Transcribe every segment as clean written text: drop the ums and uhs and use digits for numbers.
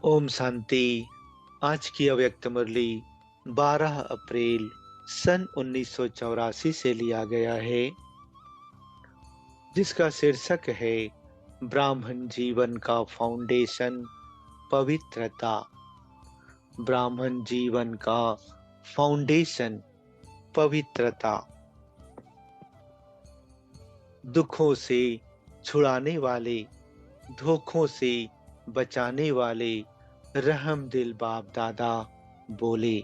ओम शांति। आज की अव्यक्त मुरली 12 अप्रैल सन 1984 से लिया गया है, जिसका शीर्षक है ब्राह्मण जीवन का फाउंडेशन पवित्रता। ब्राह्मण जीवन का फाउंडेशन पवित्रता। दुखों से छुड़ाने वाले, धोखों से बचाने वाले रहम दिल बाप दादा बोले।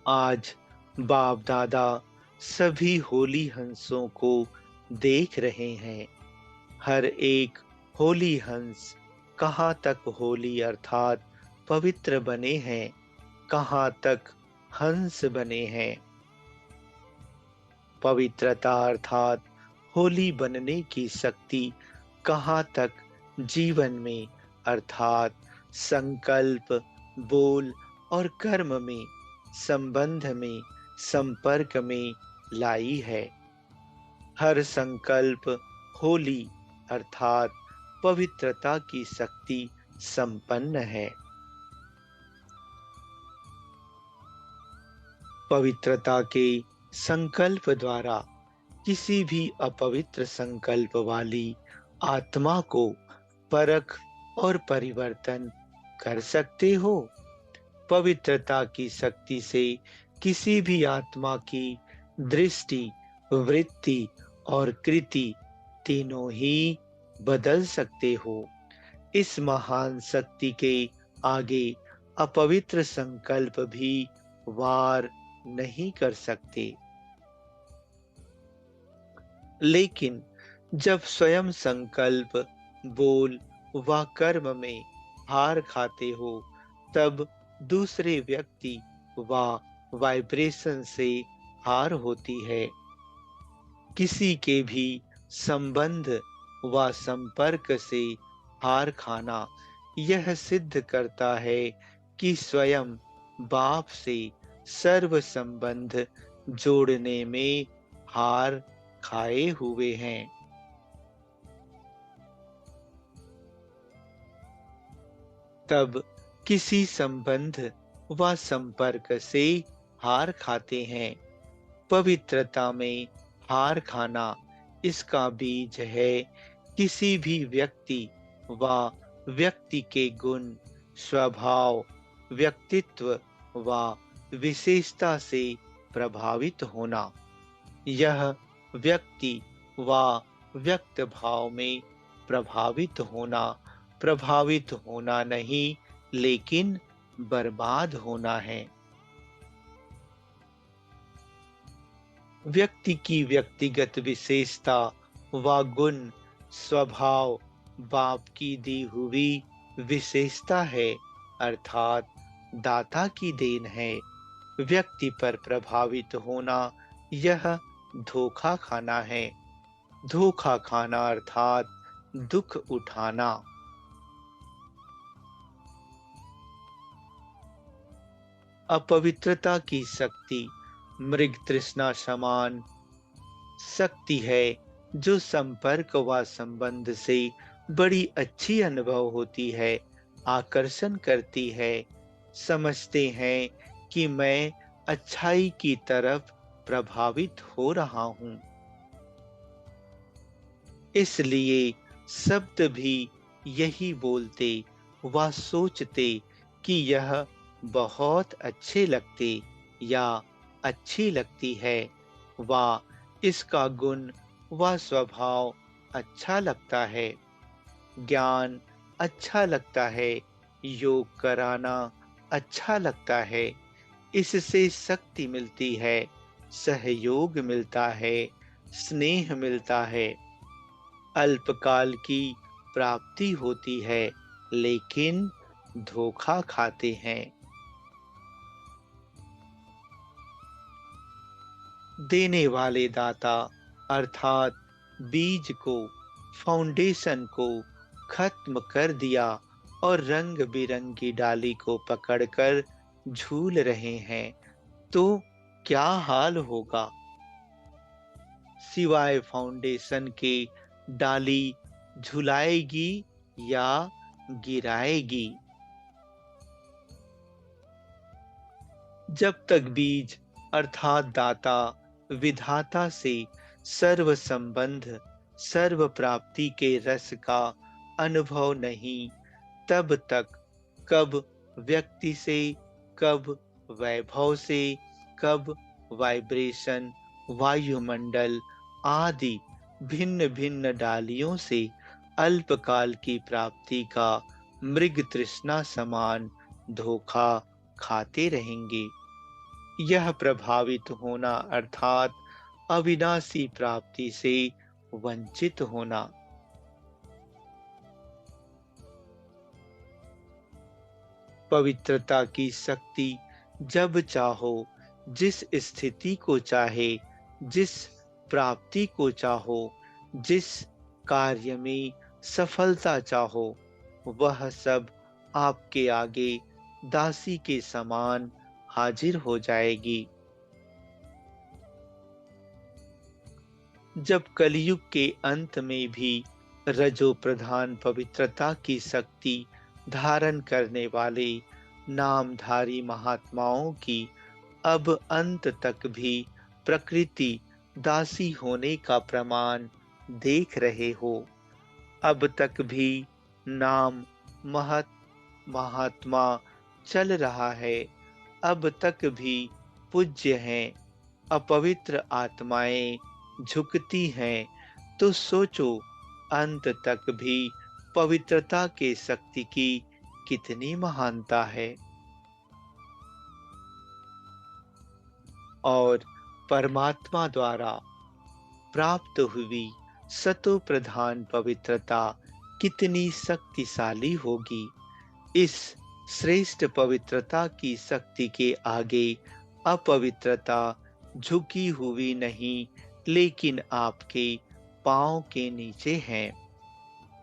आज बाप दादा सभी होली हंसों को देख रहे हैं। हर एक होली हंस कहाँ तक होली अर्थात पवित्र बने हैं, कहाँ तक हंस बने हैं। पवित्रता अर्थात होली बनने की शक्ति कहाँ तक जीवन में अर्थात संकल्प, बोल और कर्म में, संबंध में, संपर्क में लाई है। हर संकल्प होली अर्थात पवित्रता की शक्ति संपन्न है। पवित्रता के संकल्प द्वारा किसी भी अपवित्र संकल्प वाली आत्मा को परख और परिवर्तन कर सकते हो। पवित्रता की शक्ति से किसी भी आत्मा की दृष्टि, वृत्ति और कृति तीनों ही बदल सकते हो। इस महान शक्ति के आगे अपवित्र संकल्प भी वार नहीं कर सकते। लेकिन जब स्वयं संकल्प, बोल व कर्म में हार खाते हो, तब दूसरे व्यक्ति व वाइब्रेशन से हार होती है। किसी के भी संबंध व संपर्क से हार खाना यह सिद्ध करता है कि स्वयं बाप से सर्व संबंध जोड़ने में हार खाए हुए हैं। तब किसी संबंध व संपर्क से हार खाते हैं। पवित्रता में हार खाना इसका बीज है। किसी भी व्यक्ति व व्यक्ति के गुण, स्वभाव, व्यक्तित्व व विशेषता से प्रभावित होना। यह व्यक्ति व व्यक्त भाव में प्रभावित होना नहीं, लेकिन बर्बाद होना है। व्यक्ति की व्यक्तिगत विशेषता व गुण, स्वभाव बाप की दी हुई विशेषता है, अर्थात दाता की देन है। व्यक्ति पर प्रभावित होना यह धोखा खाना है। धोखा खाना अर्थात दुख उठाना। अपवित्रता की शक्ति मृग तृष्णा समान शक्ति है, जो संपर्क व संबंध से बड़ी अच्छी अनुभव होती है, आकर्षण करती है। समझते हैं कि मैं अच्छाई की तरफ प्रभावित हो रहा हूं, इसलिए शब्द भी यही बोलते व सोचते कि यह बहुत अच्छे लगते या अच्छी लगती है, व इसका गुण व स्वभाव अच्छा लगता है, ज्ञान अच्छा लगता है, योग कराना अच्छा लगता है, इससे शक्ति मिलती है, सहयोग मिलता है, स्नेह मिलता है, अल्पकाल की प्राप्ति होती है, लेकिन धोखा खाते हैं। देने वाले दाता अर्थात बीज को, फाउंडेशन को खत्म कर दिया और रंग बिरंगी डाली को पकड़कर झूल रहे हैं, तो क्या हाल होगा। सिवाय फाउंडेशन के डाली झुलाएगी या गिराएगी। जब तक बीज अर्थात दाता विधाता से सर्व संबंध सर्व प्राप्ति के रस का अनुभव नहीं, तब तक कब व्यक्ति से, कब वैभव से, कब वाइब्रेशन, वायुमंडल आदि भिन्न भिन्न डालियों से अल्पकाल की प्राप्ति का मृग तृष्णा समान धोखा खाते रहेंगे। यह प्रभावित होना अर्थात अविनाशी प्राप्ति से वंचित होना। पवित्रता की शक्ति जब चाहो, जिस स्थिति को चाहे, जिस प्राप्ति को चाहो, जिस कार्य में सफलता चाहो, वह सब आपके आगे दासी के समान हाजिर हो जाएगी। जब कलयुग के अंत में भी रजो प्रधान पवित्रता की शक्ति धारण करने वाले नामधारी महात्माओं की अब अंत तक भी प्रकृति दासी होने का प्रमाण देख रहे हो, अब तक भी नाम महात्मा चल रहा है, अब तक भी पूज्य हैं, अपवित्र आत्माएं झुकती हैं, तो सोचो अंत तक भी पवित्रता के शक्ति की कितनी महानता है। और परमात्मा द्वारा प्राप्त हुई सतो प्रधान पवित्रता कितनी शक्तिशाली होगी। इस श्रेष्ठ पवित्रता की शक्ति के आगे अपवित्रता झुकी हुई नहीं, लेकिन आपके पांव के नीचे है।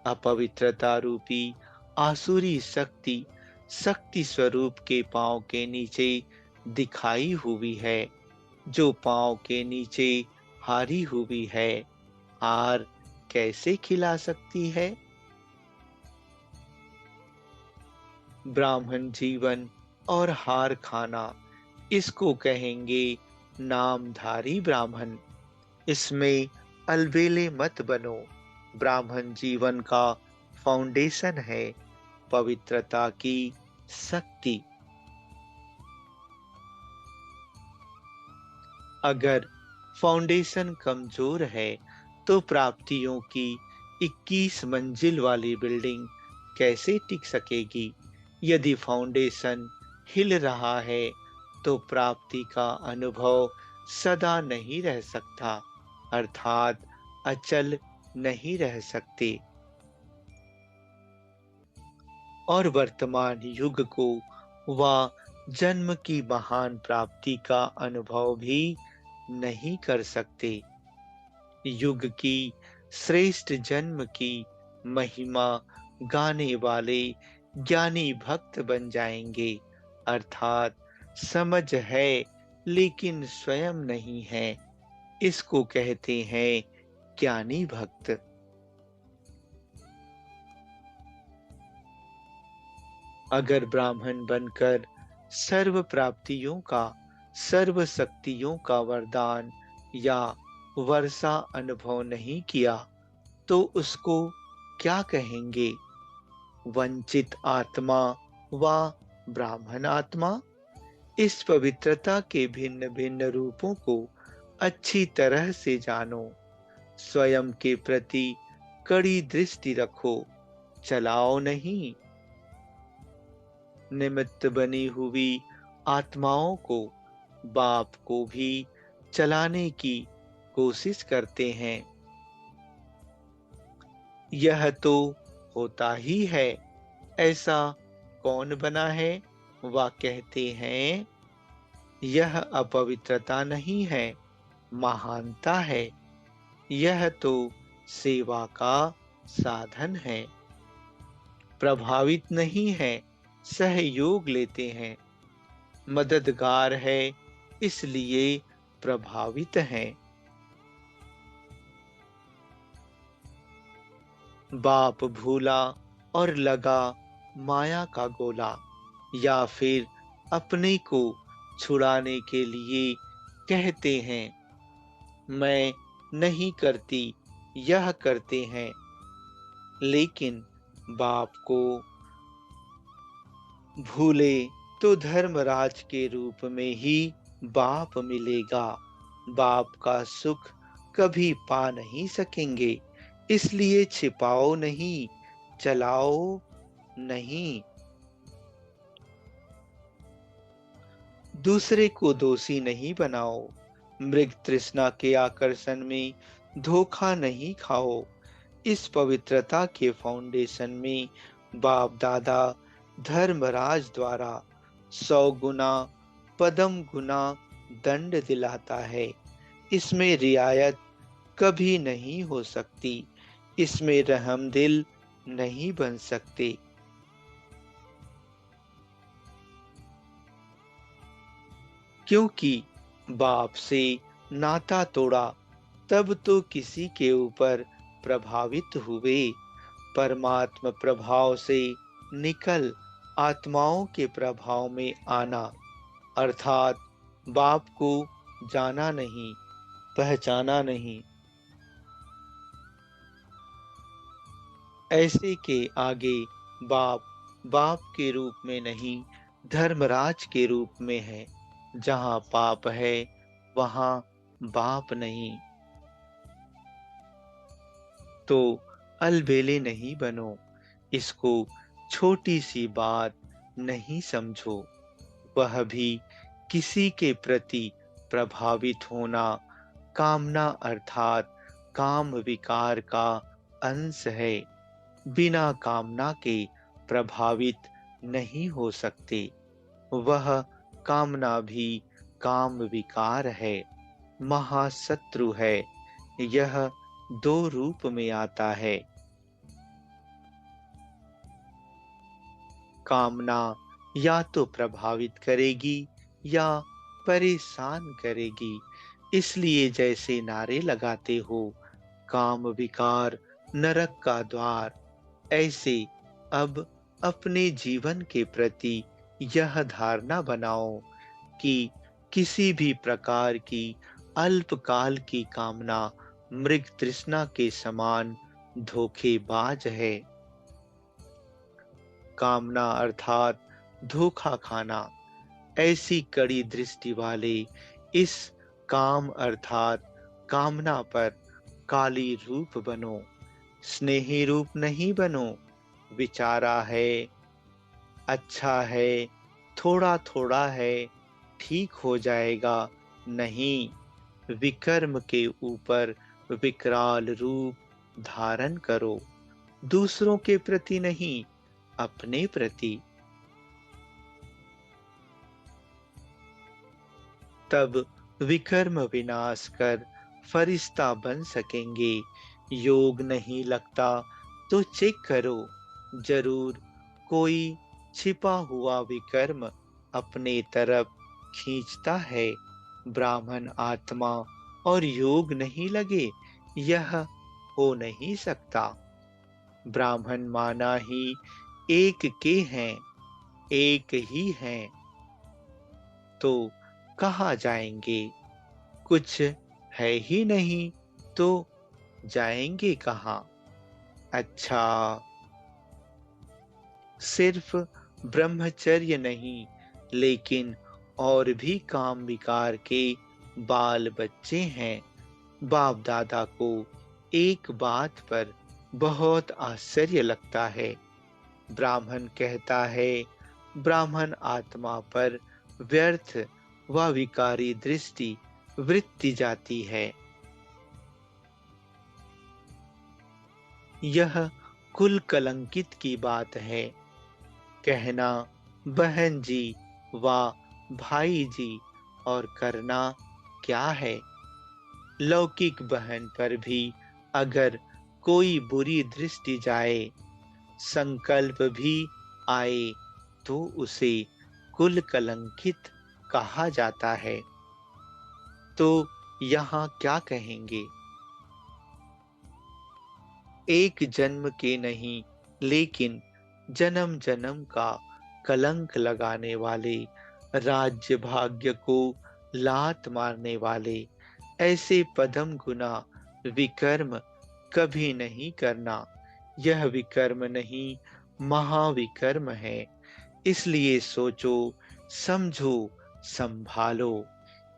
अपवित्रता रूपी आसुरी शक्ति शक्ति स्वरूप के पांव के नीचे दिखाई हुई है। जो पांव के नीचे हारी हुई है, हार कैसे खिला सकती है? ब्राह्मण जीवन और हार खाना, इसको कहेंगे नामधारी ब्राह्मण। इसमें अलबेले मत बनो। ब्राह्मण जीवन का फाउंडेशन है पवित्रता की शक्ति। अगर फाउंडेशन कमजोर है तो प्राप्तियों की 21 मंजिल वाली बिल्डिंग कैसे टिक सकेगी? यदि फाउंडेशन हिल रहा है तो प्राप्ति का अनुभव सदा नहीं रह सकता, अर्थात अचल नहीं रह सकते। और वर्तमान युग को व जन्म की महान प्राप्ति का अनुभव भी नहीं कर सकते। युग की श्रेष्ठ जन्म की महिमा गाने वाले ज्ञानी भक्त बन जाएंगे, अर्थात समझ है लेकिन स्वयं नहीं है, इसको कहते हैं ज्ञानी भक्त। अगर ब्राह्मण बनकर सर्व प्राप्तियों का, सर्व शक्तियों का वरदान या वर्षा अनुभव नहीं किया तो उसको क्या कहेंगे? वंचित आत्मा व ब्राह्मण आत्मा। इस पवित्रता के भिन्न भिन्न रूपों को अच्छी तरह से जानो, स्वयं के प्रति कड़ी दृष्टि रखो, चलाओ नहीं। निमित्त बनी हुई आत्माओं को, बाप को भी चलाने की कोशिश करते हैं। यह तो होता ही है, ऐसा कौन बना है? वह कहते हैं यह अपवित्रता नहीं है, महानता है। यह तो सेवा का साधन है, प्रभावित नहीं है, सहयोग लेते हैं। मददगार है इसलिए प्रभावित हैं। बाप भूला और लगा माया का गोला, या फिर अपने को छुड़ाने के लिए कहते हैं मैं नहीं करती, यह करते हैं। लेकिन बाप को भूले तो धर्मराज के रूप में ही बाप मिलेगा। बाप का सुख कभी पा नहीं सकेंगे, इसलिए छिपाओ नहीं, चलाओ नहीं। दूसरे को दोषी नहीं बनाओ, मृग तृष्णा के आकर्षण में धोखा नहीं खाओ। इस पवित्रता के फाउंडेशन में बाप दादा धर्मराज द्वारा 100 गुना पदम गुना दंड दिलाता है। इसमें रियायत कभी नहीं हो सकती, इसमें रहमदिल नहीं बन सकते। क्योंकि बाप से नाता तोड़ा तब तो किसी के ऊपर प्रभावित हुए। परमात्म प्रभाव से निकल आत्माओं के प्रभाव में आना, अर्थात बाप को जाना नहीं, पहचाना नहीं। ऐसे के आगे बाप बाप के रूप में नहीं, धर्मराज के रूप में है। जहाँ पाप है वहाँ बाप नहीं। तो अलबेले नहीं बनो, इसको छोटी सी बात नहीं समझो। वह भी किसी के प्रति प्रभावित होना कामना अर्थात काम विकार का अंश है। बिना कामना के प्रभावित नहीं हो सकते। वह कामना भी काम विकार है, महाशत्रु है। यह 2 रूप में आता है। कामना या तो प्रभावित करेगी या परेशान करेगी। इसलिए जैसे नारे लगाते हो काम विकार नरक का द्वार, ऐसे अब अपने जीवन के प्रति यह धारणा बनाओ कि किसी भी प्रकार की अल्पकाल की कामना मृग तृष्णा के समान धोखेबाज है। कामना अर्थात धोखा खाना। ऐसी कड़ी दृष्टि वाले इस काम अर्थात कामना पर काली रूप बनो, स्नेही रूप नहीं बनो। विचारा है, अच्छा है, थोड़ा थोड़ा है, ठीक हो जाएगा, नहीं। विकर्म के ऊपर विकराल रूप धारण करो, दूसरों के प्रति नहीं, अपने प्रति। तब विकर्म विनाश कर फरिश्ता बन सकेंगे। योग नहीं लगता तो चेक करो, जरूर कोई छिपा हुआ विकर्म अपने तरफ खींचता है। ब्राह्मण आत्मा और योग नहीं लगे, यह हो नहीं सकता। ब्राह्मण माना ही एक के हैं, एक ही हैं, तो कहाँ जाएंगे? कुछ है ही नहीं तो जाएंगे कहाँ? अच्छा, सिर्फ ब्रह्मचर्य नहीं, लेकिन और भी काम विकार के बाल बच्चे हैं। बाप दादा को एक बात पर बहुत आश्चर्य लगता है। ब्राह्मण कहता है ब्राह्मण आत्मा पर व्यर्थ व विकारी दृष्टि वृत्ति जाती है। यह कुल कलंकित की बात है। कहना बहन जी व भाई जी और करना क्या है? लौकिक बहन पर भी अगर कोई बुरी दृष्टि जाए, संकल्प भी आए, तो उसे कुल कलंकित कहा जाता है। तो यहाँ क्या कहेंगे? एक जन्म के नहीं लेकिन जन्म जन्म का कलंक लगाने वाले, राज्य भाग्य को लात मारने वाले ऐसे पदम गुना विकर्म कभी नहीं करना। यह विकर्म नहीं, महाविकर्म है। इसलिए सोचो, समझो, संभालो।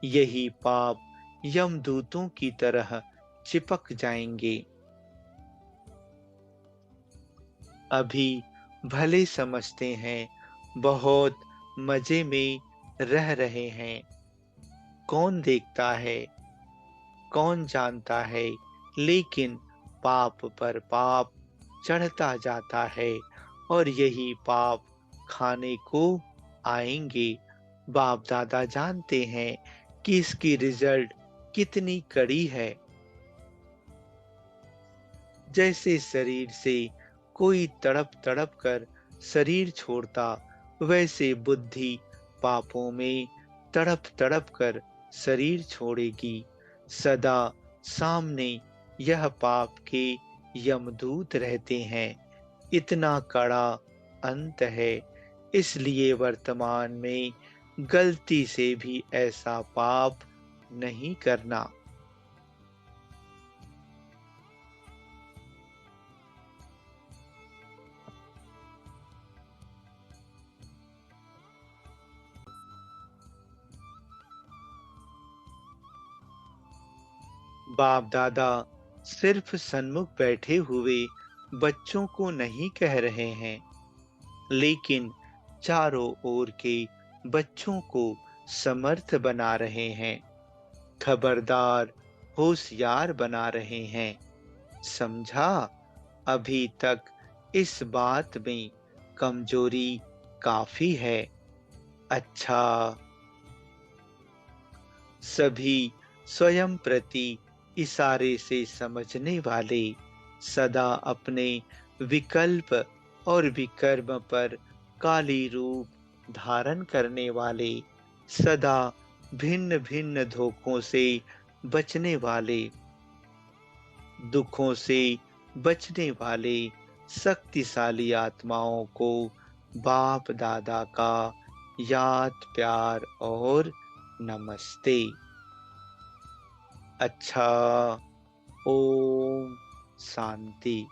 यही पाप यमदूतों की तरह चिपक जाएंगे। अभी भले समझते हैं, बहुत मजे में रह रहे हैं। कौन देखता है, कौन जानता है, लेकिन पाप पर पाप चढ़ता जाता है और यही पाप खाने को आएंगे। बाप दादा जानते हैं कि इसकी रिजल्ट कितनी कड़ी है। जैसे शरीर से कोई तड़प तड़प कर शरीर छोड़ता, वैसे बुद्धि पापों में तड़प तड़प कर शरीर छोड़ेगी। सदा सामने यह पाप के यमदूत रहते हैं। इतना कड़ा अंत है। इसलिए वर्तमान में गलती से भी ऐसा पाप नहीं करना। बाप दादा सिर्फ सन्मुख बैठे हुए बच्चों को नहीं कह रहे हैं, लेकिन चारों ओर के बच्चों को समर्थ बना रहे हैं। खबरदार, होशियार बना रहे हैं। समझा? अभी तक इस बात में कमजोरी काफी है। अच्छा, सभी स्वयं प्रति इशारे से समझने वाले, सदा अपने विकल्प और विकर्म पर काली रूप धारण करने वाले, सदा भिन्न भिन्न धोखों से बचने वाले, दुखों से बचने वाले शक्तिशाली आत्माओं को बाप दादा का याद, प्यार और नमस्ते। अच्छा, ओम शांति।